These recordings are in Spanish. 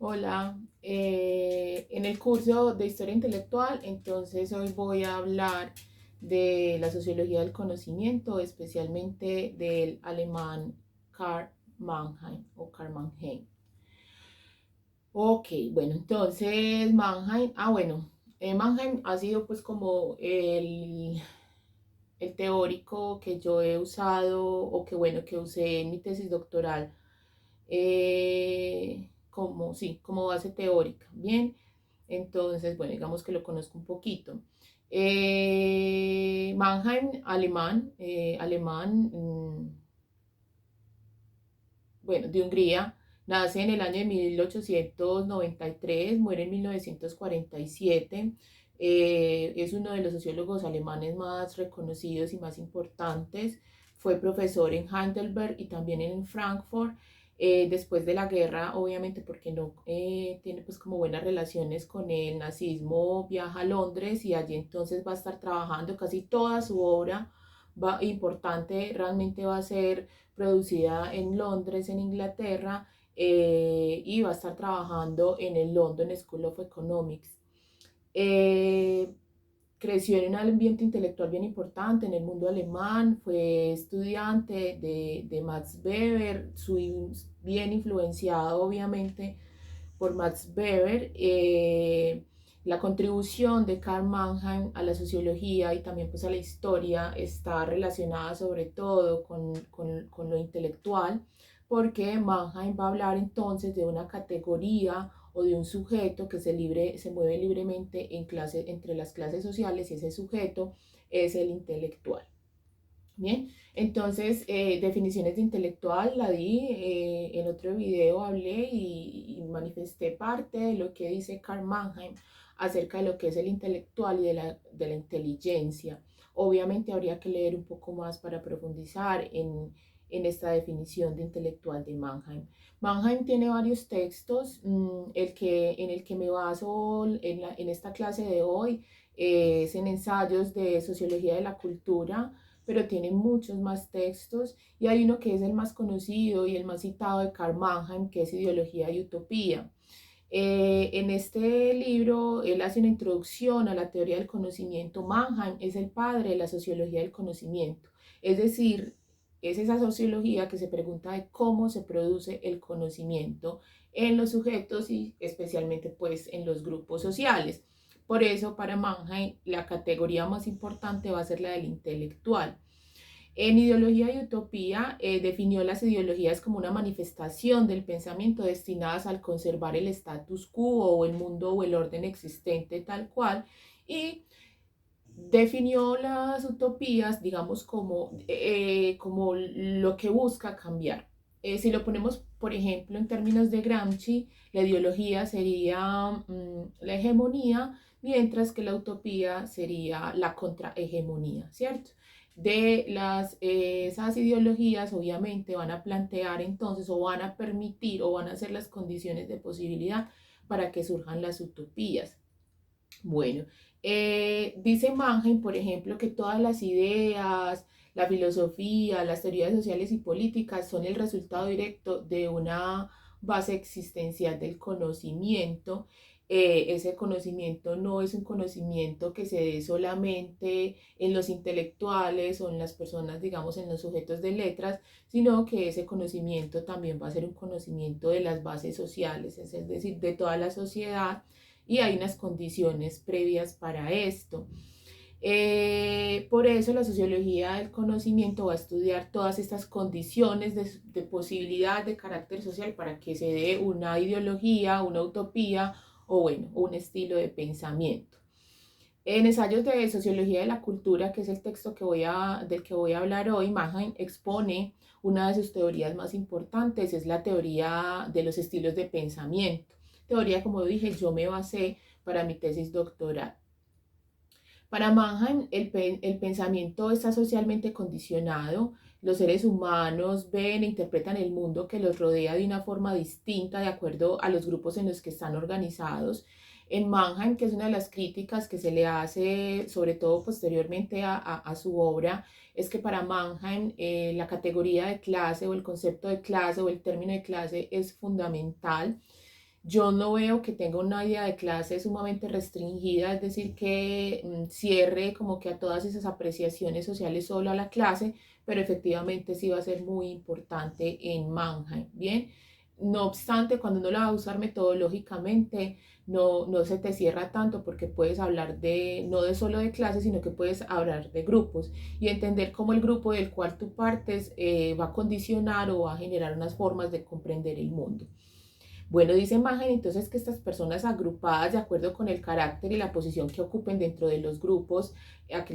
Hola, en el curso de Historia Intelectual, entonces hoy voy a hablar de la sociología del conocimiento, especialmente del alemán Karl Mannheim o Karl Mannheim. Ok, bueno, entonces Mannheim, Mannheim ha sido pues como el teórico que yo he usado o que bueno, que usé en mi tesis doctoral como base teórica. Bien, entonces, bueno, digamos que lo conozco un poquito. Mannheim, bueno, de Hungría, nace en el año de 1893, muere en 1947. Es uno de los sociólogos alemanes más reconocidos y más importantes. Fue profesor en Heidelberg y también en Frankfurt. Después de la guerra, obviamente porque no tiene pues como buenas relaciones con el nazismo, viaja a Londres y allí entonces va a estar trabajando casi toda su obra importante, realmente va a ser producida en Londres, en Inglaterra, y va a estar trabajando en el London School of Economics. Eh, Creció en un ambiente intelectual bien importante en el mundo alemán, fue estudiante de Max Weber, bien influenciado obviamente por Max Weber. La contribución de Karl Mannheim a la sociología y también pues a la historia está relacionada sobre todo con lo intelectual, porque Mannheim va a hablar entonces de una categoría o de un sujeto que se mueve libremente entre las clases sociales, y ese sujeto es el intelectual. Bien, entonces definiciones de intelectual la di, en otro video hablé y manifesté parte de lo que dice Karl Mannheim acerca de lo que es el intelectual y de la inteligencia. Obviamente habría que leer un poco más para profundizar en esta definición de intelectual de Mannheim. Mannheim tiene varios textos, en el que me baso en esta clase de hoy, es en ensayos de sociología de la cultura, pero tiene muchos más textos y hay uno que es el más conocido y el más citado de Karl Mannheim, que es Ideología y Utopía. En este libro él hace una introducción a la teoría del conocimiento. Mannheim es el padre de la sociología del conocimiento, es decir, es esa sociología que se pregunta de cómo se produce el conocimiento en los sujetos y especialmente pues en los grupos sociales. Por eso para Mannheim la categoría más importante va a ser la del intelectual. En Ideología y Utopía definió las ideologías como una manifestación del pensamiento destinadas al conservar el status quo o el mundo o el orden existente tal cual, y definió las utopías, digamos, como lo que busca cambiar. Si lo ponemos, por ejemplo, en términos de Gramsci, la ideología sería la hegemonía, mientras que la utopía sería la contrahegemonía, ¿cierto? Esas ideologías obviamente van a plantear entonces o van a permitir o van a ser las condiciones de posibilidad para que surjan las utopías. Bueno, dice Mannheim, por ejemplo, que todas las ideas, la filosofía, las teorías sociales y políticas son el resultado directo de una base existencial del conocimiento. Ese conocimiento no es un conocimiento que se dé solamente en los intelectuales o en las personas, digamos, en los sujetos de letras, sino que ese conocimiento también va a ser un conocimiento de las bases sociales, es decir, de toda la sociedad, y hay unas condiciones previas para esto. Por eso la sociología del conocimiento va a estudiar todas estas condiciones de posibilidad de carácter social para que se dé una ideología, una utopía o bueno, un estilo de pensamiento. En ensayos de sociología de la cultura, que es el texto del que voy a hablar hoy, Mannheim expone una de sus teorías más importantes, es la teoría de los estilos de pensamiento. Teoría, como dije, yo me basé para mi tesis doctoral. Para Mannheim, el pensamiento está socialmente condicionado. Los seres humanos ven e interpretan el mundo que los rodea de una forma distinta de acuerdo a los grupos en los que están organizados. En Mannheim, que es una de las críticas que se le hace, sobre todo posteriormente a su obra, es que para Mannheim la categoría de clase o el concepto de clase o el término de clase es fundamental. Yo no veo que tenga una idea de clase sumamente restringida, es decir, que cierre como que a todas esas apreciaciones sociales solo a la clase, pero efectivamente sí va a ser muy importante en Mannheim, ¿bien? No obstante, cuando uno la va a usar metodológicamente, no se te cierra tanto porque puedes hablar de, no de solo de clases, sino que puedes hablar de grupos y entender cómo el grupo del cual tú partes va a condicionar o va a generar unas formas de comprender el mundo. Bueno, dice Magen entonces que estas personas agrupadas de acuerdo con el carácter y la posición que ocupen dentro de los grupos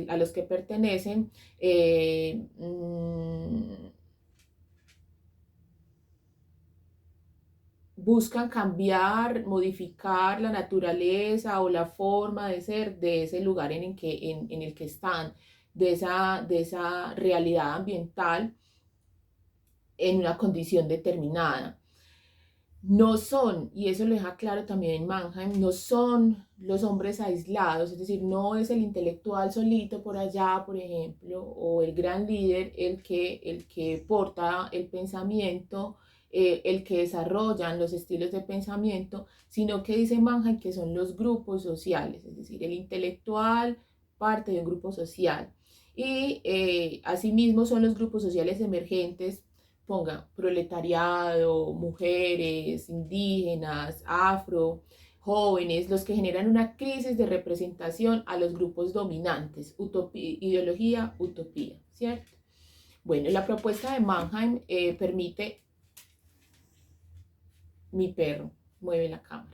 a los que pertenecen, buscan cambiar, modificar la naturaleza o la forma de ser de ese lugar en el que están, de esa realidad ambiental en una condición determinada. No son, y eso lo deja claro también en Mannheim, no son los hombres aislados, es decir, no es el intelectual solito por allá, por ejemplo, o el gran líder el que porta el pensamiento, el que desarrollan los estilos de pensamiento, sino que dice Mannheim que son los grupos sociales, es decir, el intelectual parte de un grupo social. Y asimismo son los grupos sociales emergentes, ponga proletariado, mujeres, indígenas, afro, jóvenes, los que generan una crisis de representación a los grupos dominantes, ideología, utopía, ¿cierto? Bueno, la propuesta de Mannheim permite, mi perro mueve la cámara.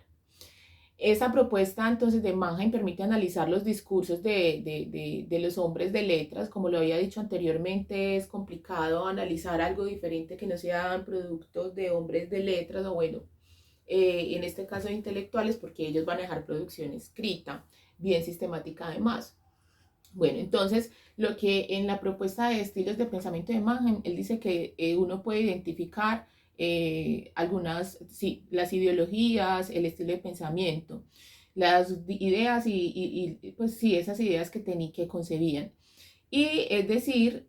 Esa propuesta entonces de Mannheim permite analizar los discursos de los hombres de letras. Como lo había dicho anteriormente, es complicado analizar algo diferente que no sean productos de hombres de letras o bueno, en este caso de intelectuales, porque ellos van a dejar producción escrita, bien sistemática además. Bueno, entonces lo que en la propuesta de estilos de pensamiento de Mannheim, él dice que uno puede identificar algunas, sí, las ideologías, el estilo de pensamiento, las ideas pues sí, esas ideas que concebían. Y es decir,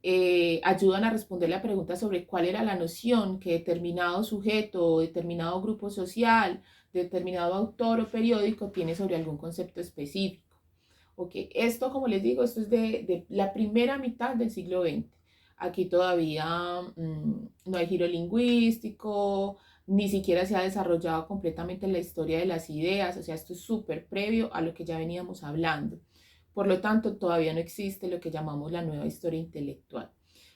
ayudan a responder la pregunta sobre cuál era la noción que determinado sujeto, determinado grupo social, determinado autor o periódico tiene sobre algún concepto específico. Ok, esto como les digo, esto es de la primera mitad del siglo XX. Aquí todavía no hay giro lingüístico, ni siquiera se ha desarrollado completamente la historia de las ideas, o sea, esto es súper previo a lo que ya veníamos hablando. Por lo tanto, todavía no existe lo que llamamos la nueva historia intelectual.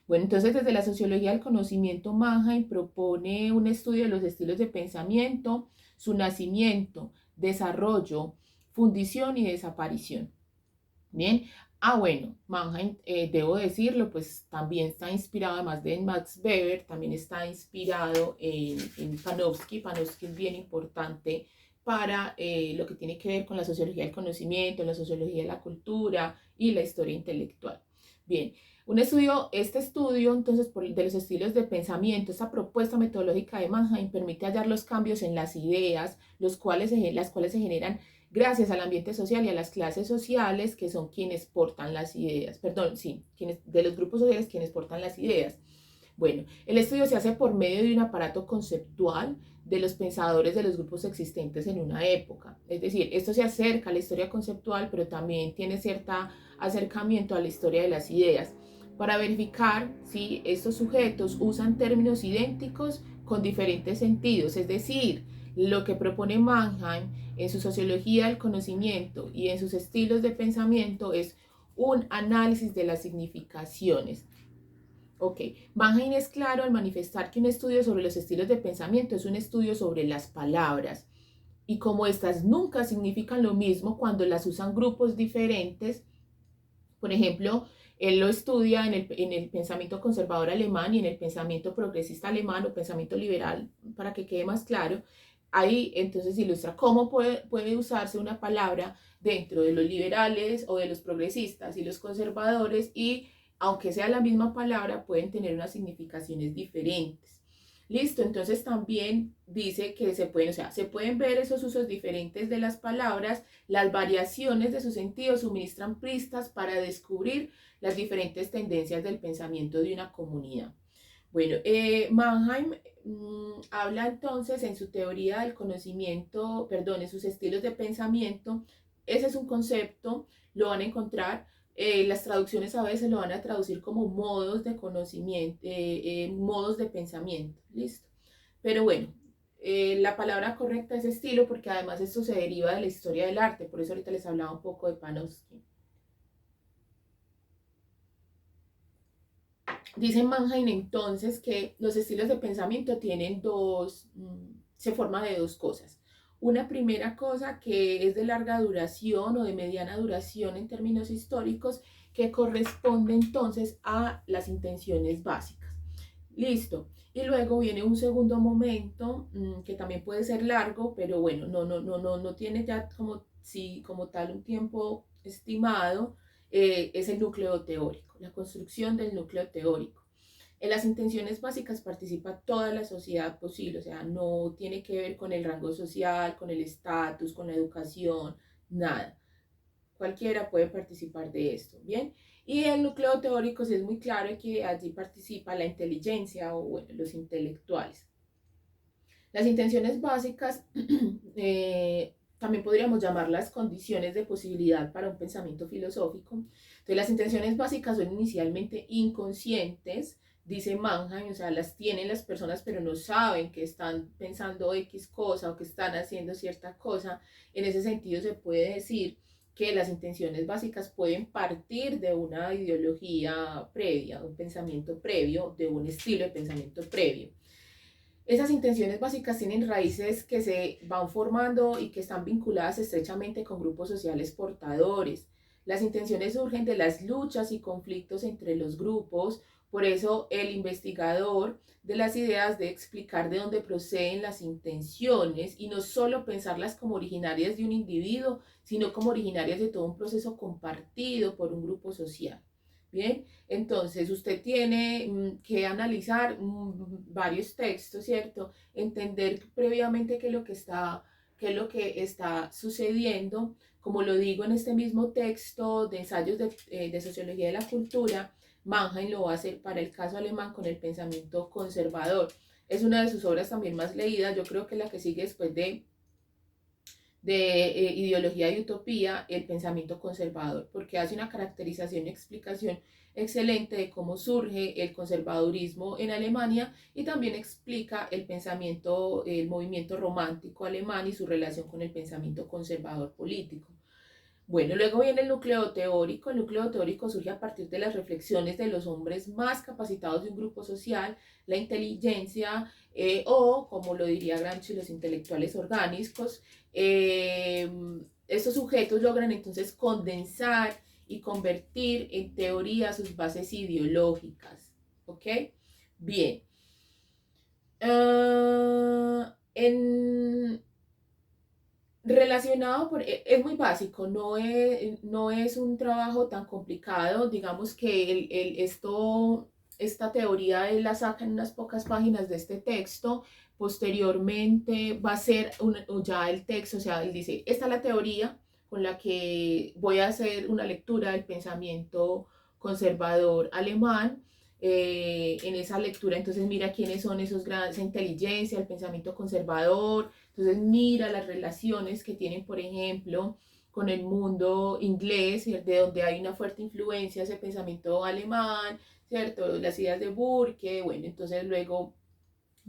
Bueno, entonces desde la sociología del conocimiento, Mannheim propone un estudio de los estilos de pensamiento, su nacimiento, desarrollo, fundición y desaparición. Bien, bueno, Mannheim, debo decirlo, pues también está inspirado, además de en Max Weber, también está inspirado en Panofsky. Panofsky es bien importante para lo que tiene que ver con la sociología del conocimiento, la sociología de la cultura y la historia intelectual. Bien, este estudio entonces de los estilos de pensamiento, esta propuesta metodológica de Mannheim permite hallar los cambios en las ideas, las cuales se generan gracias al ambiente social y a las clases sociales que son quienes portan las ideas, perdón, sí, de los grupos sociales quienes portan las ideas. Bueno, el estudio se hace por medio de un aparato conceptual de los pensadores de los grupos existentes en una época. Es decir, esto se acerca a la historia conceptual, pero también tiene cierto acercamiento a la historia de las ideas, para verificar si estos sujetos usan términos idénticos con diferentes sentidos. Es decir, lo que propone Mannheim en su sociología del conocimiento y en sus estilos de pensamiento es un análisis de las significaciones. Ok, Mannheim es claro al manifestar que un estudio sobre los estilos de pensamiento es un estudio sobre las palabras y como estas nunca significan lo mismo cuando las usan grupos diferentes. Por ejemplo, él lo estudia en el pensamiento conservador alemán y en el pensamiento progresista alemán o pensamiento liberal, para que quede más claro. Ahí entonces ilustra cómo puede usarse una palabra dentro de los liberales o de los progresistas y los conservadores y aunque sea la misma palabra pueden tener unas significaciones diferentes. Listo, entonces también dice que se pueden ver esos usos diferentes de las palabras, las variaciones de su sentido suministran pistas para descubrir las diferentes tendencias del pensamiento de una comunidad. Bueno, Mannheim habla entonces en su teoría del conocimiento, perdón, en sus estilos de pensamiento. Ese es un concepto, lo van a encontrar. Las traducciones a veces lo van a traducir como modos de conocimiento, modos de pensamiento, ¿listo? Pero bueno, la palabra correcta es estilo porque además esto se deriva de la historia del arte, por eso ahorita les hablaba un poco de Panofsky. Dice Mannheim entonces que los estilos de pensamiento tienen se forman de dos cosas. Una primera cosa que es de larga duración o de mediana duración en términos históricos, que corresponde entonces a las intenciones básicas. Listo. Y luego viene un segundo momento que también puede ser largo, pero bueno, no tiene ya como tal un tiempo estimado, es el núcleo teórico, la construcción del núcleo teórico. En las intenciones básicas participa toda la sociedad posible, o sea, no tiene que ver con el rango social, con el estatus, con la educación, nada. Cualquiera puede participar de esto, ¿bien? Y el núcleo teórico sí es muy claro que allí participa la inteligencia o, bueno, los intelectuales. Las intenciones básicas también podríamos llamarlas condiciones de posibilidad para un pensamiento filosófico. Entonces, las intenciones básicas son inicialmente inconscientes, dice Mannheim, o sea, las tienen las personas, pero no saben que están pensando X cosa o que están haciendo cierta cosa. En ese sentido, se puede decir que las intenciones básicas pueden partir de una ideología previa, un pensamiento previo, de un estilo de pensamiento previo. Esas intenciones básicas tienen raíces que se van formando y que están vinculadas estrechamente con grupos sociales portadores. Las intenciones surgen de las luchas y conflictos entre los grupos, por eso el investigador de las ideas debe explicar de dónde proceden las intenciones y no solo pensarlas como originarias de un individuo, sino como originarias de todo un proceso compartido por un grupo social. Bien, entonces usted tiene que analizar varios textos, ¿cierto? Entender previamente qué es lo que está sucediendo. Como lo digo en este mismo texto de ensayos de sociología de la cultura, Mannheim lo va a hacer para el caso alemán con el pensamiento conservador. Es una de sus obras también más leídas, yo creo que la que sigue después de ideología y utopía, el pensamiento conservador, porque hace una caracterización y explicación excelente de cómo surge el conservadurismo en Alemania y también explica el pensamiento, el movimiento romántico alemán y su relación con el pensamiento conservador político. Bueno, luego viene el núcleo teórico. El núcleo teórico surge a partir de las reflexiones de los hombres más capacitados de un grupo social, la inteligencia o, como lo diría Gramsci, los intelectuales orgánicos. Estos sujetos logran entonces condensar y convertir en teoría sus bases ideológicas. ¿Ok? Bien. En relacionado, es muy básico, no es un trabajo tan complicado, digamos que esta teoría él la saca en unas pocas páginas de este texto, posteriormente va a ser ya el texto, o sea, él dice, esta es la teoría con la que voy a hacer una lectura del pensamiento conservador alemán. En esa lectura entonces mira quiénes son esos grandes, esa inteligencia, el pensamiento conservador, entonces mira las relaciones que tienen, por ejemplo, con el mundo inglés, de donde hay una fuerte influencia ese pensamiento alemán, ¿cierto? Las ideas de Burke, bueno, entonces luego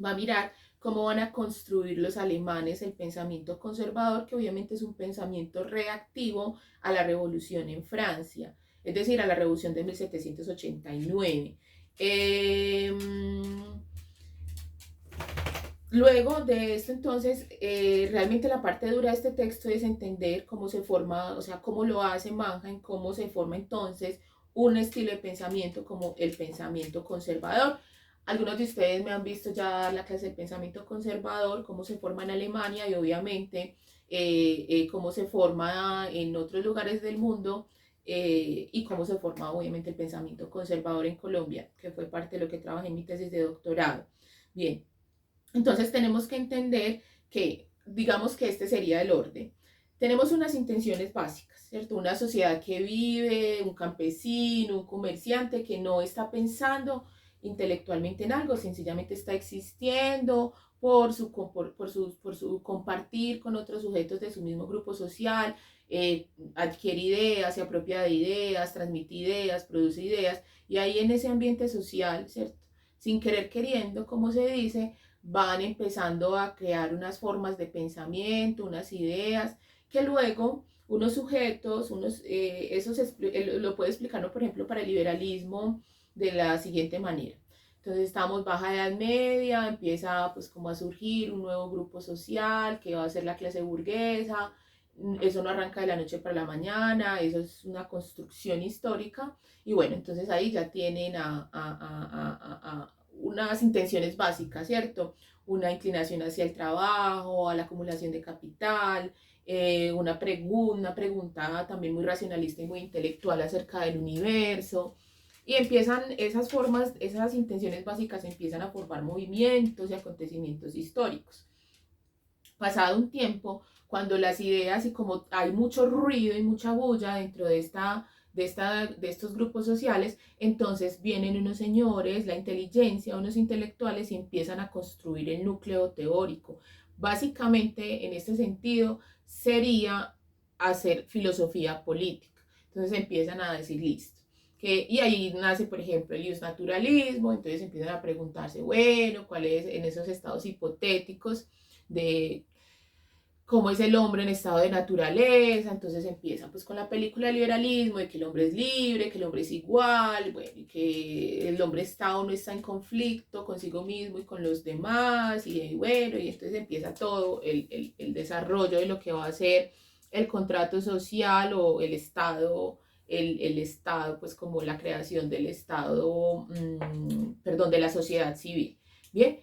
va a mirar cómo van a construir los alemanes el pensamiento conservador, que obviamente es un pensamiento reactivo a la revolución en Francia, es decir, a la revolución de 1789. Luego de esto, entonces, realmente la parte dura de este texto es entender cómo se forma, o sea, cómo lo hace Mannheim, cómo se forma entonces un estilo de pensamiento como el pensamiento conservador. Algunos de ustedes me han visto ya la clase de pensamiento conservador, cómo se forma en Alemania y obviamente cómo se forma en otros lugares del mundo y cómo se forma obviamente el pensamiento conservador en Colombia, que fue parte de lo que trabajé en mi tesis de doctorado. Bien. Entonces tenemos que entender que, digamos que este sería el orden. Tenemos unas intenciones básicas, ¿cierto? Una sociedad que vive, un campesino, un comerciante que no está pensando intelectualmente en algo, sencillamente está existiendo por su compartir con otros sujetos de su mismo grupo social, adquiere ideas, se apropia de ideas, transmite ideas, produce ideas, y ahí en ese ambiente social, ¿cierto? Sin querer queriendo, como se dice, van empezando a crear unas formas de pensamiento, unas ideas, que luego unos sujetos, lo puede explicar, ¿no? Por ejemplo, para el liberalismo de la siguiente manera. Entonces estamos baja edad media, empieza pues como a surgir un nuevo grupo social que va a ser la clase burguesa. Eso no arranca de la noche para la mañana, eso es una construcción histórica. Y bueno, entonces ahí ya tienen a unas intenciones básicas, ¿cierto? Una inclinación hacia el trabajo, a la acumulación de capital, una pregunta también muy racionalista y muy intelectual acerca del universo. Y empiezan esas formas, esas intenciones básicas empiezan a formar movimientos y acontecimientos históricos. Pasado un tiempo, cuando las ideas y como hay mucho ruido y mucha bulla dentro de estos grupos sociales, entonces vienen unos señores, la inteligencia, unos intelectuales y empiezan a construir el núcleo teórico. Básicamente, en este sentido, sería hacer filosofía política. Entonces empiezan a decir, listo. Y ahí nace, por ejemplo, el naturalismo, entonces empiezan a preguntarse, bueno, ¿cuál es en esos estados hipotéticos de cómo es el hombre en estado de naturaleza? Entonces empiezan pues con la película del liberalismo, de que el hombre es libre, que el hombre es igual, bueno, y que el hombre está o no está en conflicto consigo mismo y con los demás, y bueno, y entonces empieza todo el desarrollo de lo que va a ser el contrato social o el Estado. El Estado, pues como la creación del Estado, perdón, de la sociedad civil. Bien,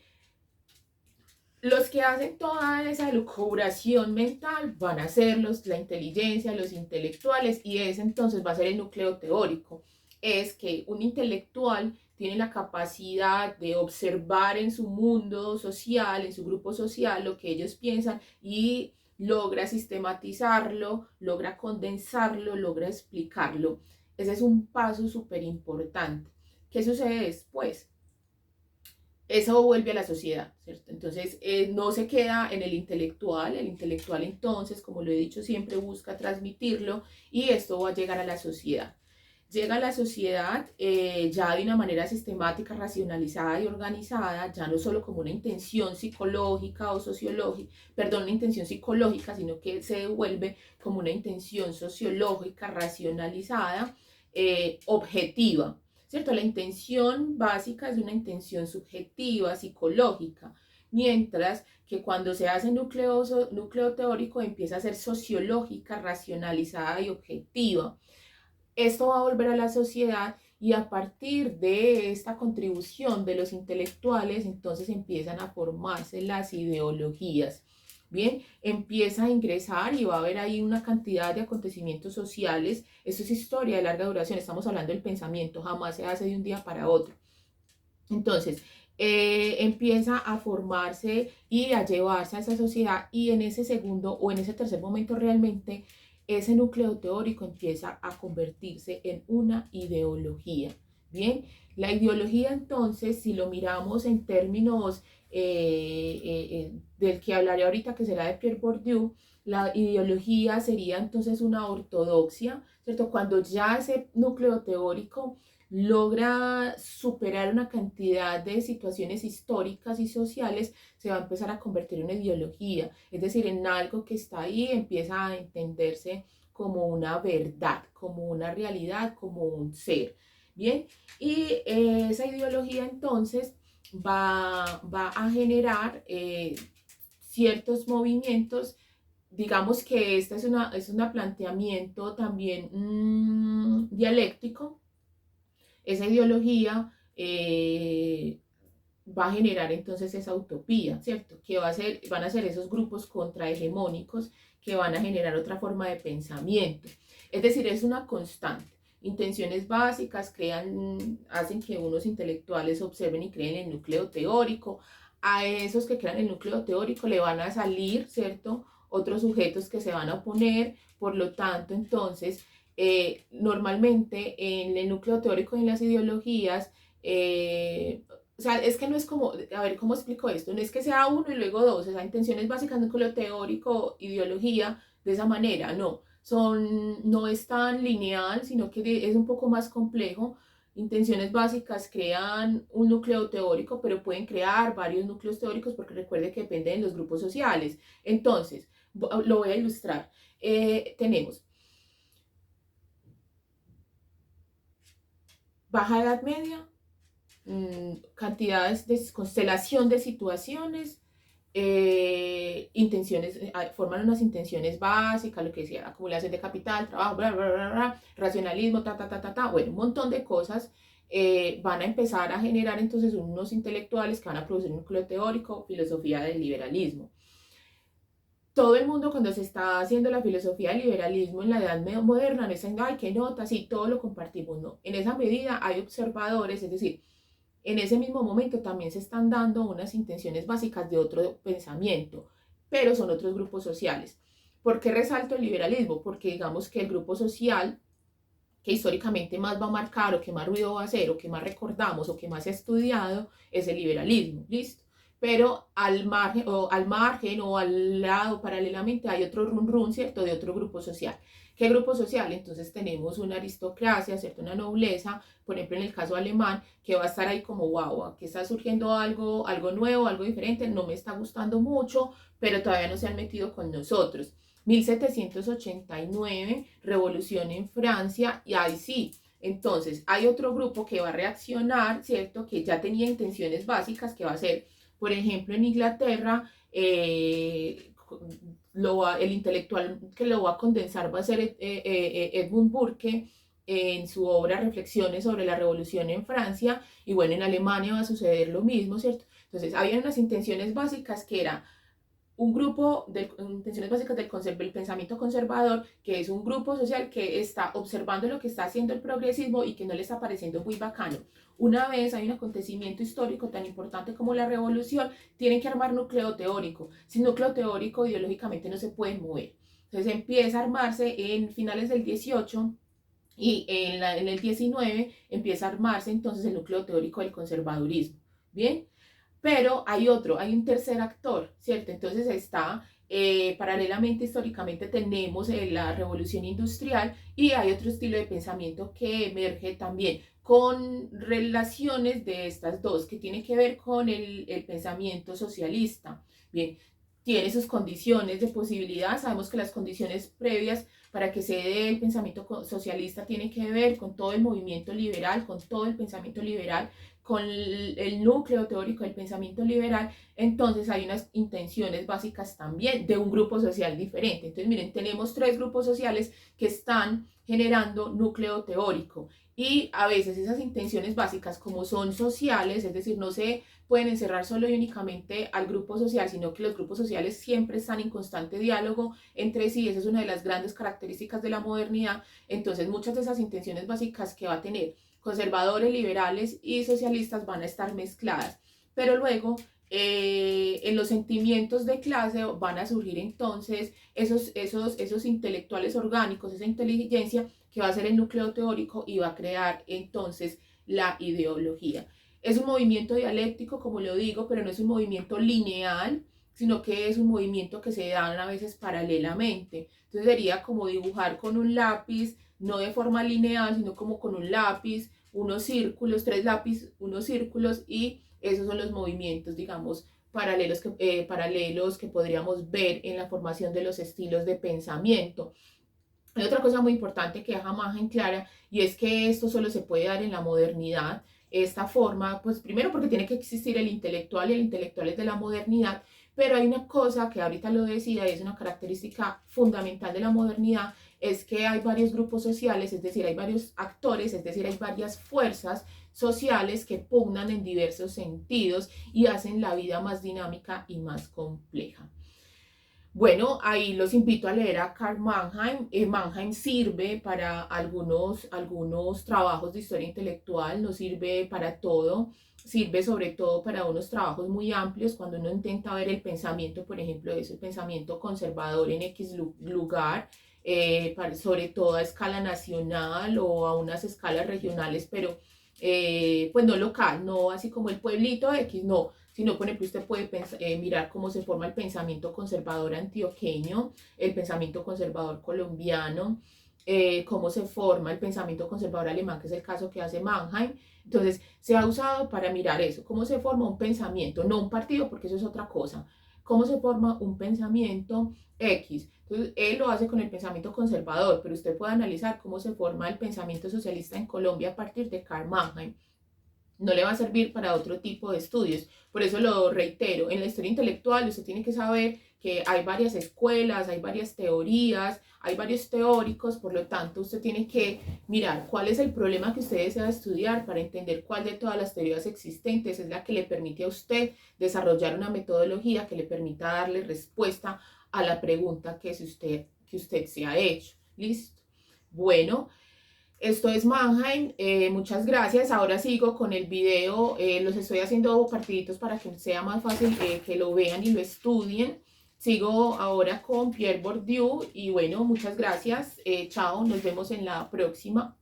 los que hacen toda esa lucubración mental van a ser la inteligencia, los intelectuales, y ese entonces va a ser el núcleo teórico. Es que un intelectual tiene la capacidad de observar en su mundo social, en su grupo social, lo que ellos piensan y logra sistematizarlo, logra condensarlo, logra explicarlo. Ese es un paso súper importante. ¿Qué sucede después? Eso vuelve a la sociedad, ¿cierto? Entonces, no se queda en el intelectual entonces, como lo he dicho siempre, busca transmitirlo y esto va a llegar a la sociedad. Llega a la sociedad ya de una manera sistemática, racionalizada y organizada, ya no solo como una intención psicológica o sociológica, perdón, una intención psicológica, sino que se devuelve como una intención sociológica, racionalizada, objetiva. ¿Cierto? La intención básica es una intención subjetiva, psicológica, mientras que cuando se hace núcleo teórico empieza a ser sociológica, racionalizada y objetiva. Esto va a volver a la sociedad y a partir de esta contribución de los intelectuales, entonces empiezan a formarse las ideologías. Bien, empieza a ingresar y va a haber ahí una cantidad de acontecimientos sociales. Esto es historia de larga duración, estamos hablando del pensamiento, jamás se hace de un día para otro. Entonces, empieza a formarse y a llevarse a esa sociedad y en ese segundo o en ese tercer momento realmente ese núcleo teórico empieza a convertirse en una ideología. Bien, la ideología entonces, si lo miramos en términos del que hablaré ahorita, que será de Pierre Bourdieu, la ideología sería entonces una ortodoxia, ¿cierto? Cuando ya ese núcleo teórico logra superar una cantidad de situaciones históricas y sociales, se va a empezar a convertir en una ideología, es decir, en algo que está ahí, empieza a entenderse como una verdad, como una realidad, como un ser. Bien, y esa ideología entonces va a generar ciertos movimientos. Digamos que este es un planteamiento también dialéctico. Esa ideología va a generar entonces esa utopía, ¿cierto? Que van a ser esos grupos contrahegemónicos que van a generar otra forma de pensamiento. Es decir, es una constante. Intenciones básicas hacen que unos intelectuales observen y creen el núcleo teórico. A esos que crean el núcleo teórico le van a salir, ¿cierto? Otros sujetos que se van a oponer. Por lo tanto, entonces, normalmente en el núcleo teórico y en las ideologías O sea, es que no es como, a ver, ¿cómo explico esto? No es que sea uno y luego dos, o sea, intenciones básicas, núcleo teórico, ideología, de esa manera, no. No es tan lineal, sino que es un poco más complejo. Intenciones básicas crean un núcleo teórico, pero pueden crear varios núcleos teóricos porque recuerde que dependen de los grupos sociales. Entonces, lo voy a ilustrar. Tenemos Baja Edad Media, cantidades de constelación de situaciones, intenciones, forman unas intenciones básicas, lo que decía, acumulación de capital, trabajo, bla, bla, bla, bla, racionalismo, bueno, un montón de cosas. Van a empezar a generar entonces unos intelectuales que van a producir un núcleo teórico, filosofía del liberalismo. Todo el mundo cuando se está haciendo la filosofía del liberalismo en la edad moderna, no está diciendo, ay, qué nota, sí, todo lo compartimos, no. En esa medida hay observadores, es decir, en ese mismo momento también se están dando unas intenciones básicas de otro pensamiento, pero son otros grupos sociales. ¿Por qué resalto el liberalismo? Porque digamos que el grupo social que históricamente más va a marcar o que más ruido va a hacer o que más recordamos o que más se ha estudiado es el liberalismo, ¿listo? Pero al margen o al lado, paralelamente, hay otro run, ¿cierto? De otro grupo social. ¿Qué grupo social? Entonces tenemos una aristocracia, ¿cierto? Una nobleza, por ejemplo, en el caso alemán, que va a estar ahí como, wow, aquí está surgiendo algo nuevo, algo diferente, no me está gustando mucho, pero todavía no se han metido con nosotros. 1789, revolución en Francia, y ahí sí, entonces hay otro grupo que va a reaccionar, ¿cierto? Que ya tenía intenciones básicas, que va a ser, por ejemplo, en Inglaterra, el intelectual que lo va a condensar va a ser Edmund Burke en su obra Reflexiones sobre la Revolución en Francia, y bueno, en Alemania va a suceder lo mismo, ¿cierto? Entonces, había unas intenciones básicas que era un grupo de intenciones básicas del pensamiento conservador, que es un grupo social que está observando lo que está haciendo el progresismo y que no le está pareciendo muy bacano. Una vez hay un acontecimiento histórico tan importante como la revolución, tienen que armar núcleo teórico. Sin núcleo teórico, ideológicamente no se pueden mover. Entonces empieza a armarse en finales del 18 y en el 19 empieza a armarse entonces el núcleo teórico del conservadurismo. Bien, pero hay un tercer actor, ¿cierto? Entonces está, paralelamente, históricamente tenemos la revolución industrial y hay otro estilo de pensamiento que emerge también con relaciones de estas dos, que tiene que ver con el pensamiento socialista. Bien, tiene sus condiciones de posibilidad, sabemos que las condiciones previas para que se dé el pensamiento socialista tiene que ver con todo el movimiento liberal, con todo el pensamiento liberal, con el núcleo teórico del pensamiento liberal. Entonces hay unas intenciones básicas también de un grupo social diferente. Entonces miren, tenemos tres grupos sociales que están generando núcleo teórico, y a veces esas intenciones básicas, como son sociales, es decir, no se pueden encerrar solo y únicamente al grupo social, sino que los grupos sociales siempre están en constante diálogo entre sí. Esa es una de las grandes características de la modernidad. Entonces muchas de esas intenciones básicas que va a tener conservadores, liberales y socialistas van a estar mezcladas, pero luego en los sentimientos de clase van a surgir entonces esos intelectuales orgánicos, esa inteligencia que va a ser el núcleo teórico y va a crear entonces la ideología. Es un movimiento dialéctico, como lo digo, pero no es un movimiento lineal, sino que es un movimiento que se da a veces paralelamente. Entonces sería como dibujar con un lápiz, no de forma lineal, sino como con un lápiz, unos círculos, tres lápices, unos círculos, y esos son los movimientos, digamos, paralelos que podríamos ver en la formación de los estilos de pensamiento. Hay otra cosa muy importante que deja más en clara, y es que esto solo se puede dar en la modernidad. Esta forma, pues primero porque tiene que existir el intelectual, y el intelectual es de la modernidad, pero hay una cosa que ahorita lo decía, y es una característica fundamental de la modernidad, es que hay varios grupos sociales, es decir, hay varios actores, es decir, hay varias fuerzas sociales que pugnan en diversos sentidos y hacen la vida más dinámica y más compleja. Bueno, ahí los invito a leer a Karl Mannheim. Mannheim sirve para algunos trabajos de historia intelectual, no sirve para todo, sirve sobre todo para unos trabajos muy amplios cuando uno intenta ver el pensamiento, por ejemplo, el pensamiento conservador en X lugar, sobre todo a escala nacional o a unas escalas regionales, pero pues no local, no así como el pueblito X, no, sino por ejemplo usted puede mirar cómo se forma el pensamiento conservador antioqueño, el pensamiento conservador colombiano, cómo se forma el pensamiento conservador alemán, que es el caso que hace Mannheim. Entonces, se ha usado para mirar eso, cómo se forma un pensamiento, no un partido, porque eso es otra cosa, cómo se forma un pensamiento X. Entonces, él lo hace con el pensamiento conservador, pero usted puede analizar cómo se forma el pensamiento socialista en Colombia a partir de Karl Mannheim. No le va a servir para otro tipo de estudios. Por eso lo reitero, en la historia intelectual usted tiene que saber que hay varias escuelas, hay varias teorías, hay varios teóricos, por lo tanto usted tiene que mirar cuál es el problema que usted desea estudiar para entender cuál de todas las teorías existentes es la que le permite a usted desarrollar una metodología que le permita darle respuesta a la pregunta que usted se ha hecho. ¿Listo? Bueno, esto es Mannheim, muchas gracias. Ahora sigo con el video, los estoy haciendo partiditos para que sea más fácil que lo vean y lo estudien. Sigo ahora con Pierre Bourdieu y bueno, muchas gracias. Chao, nos vemos en la próxima.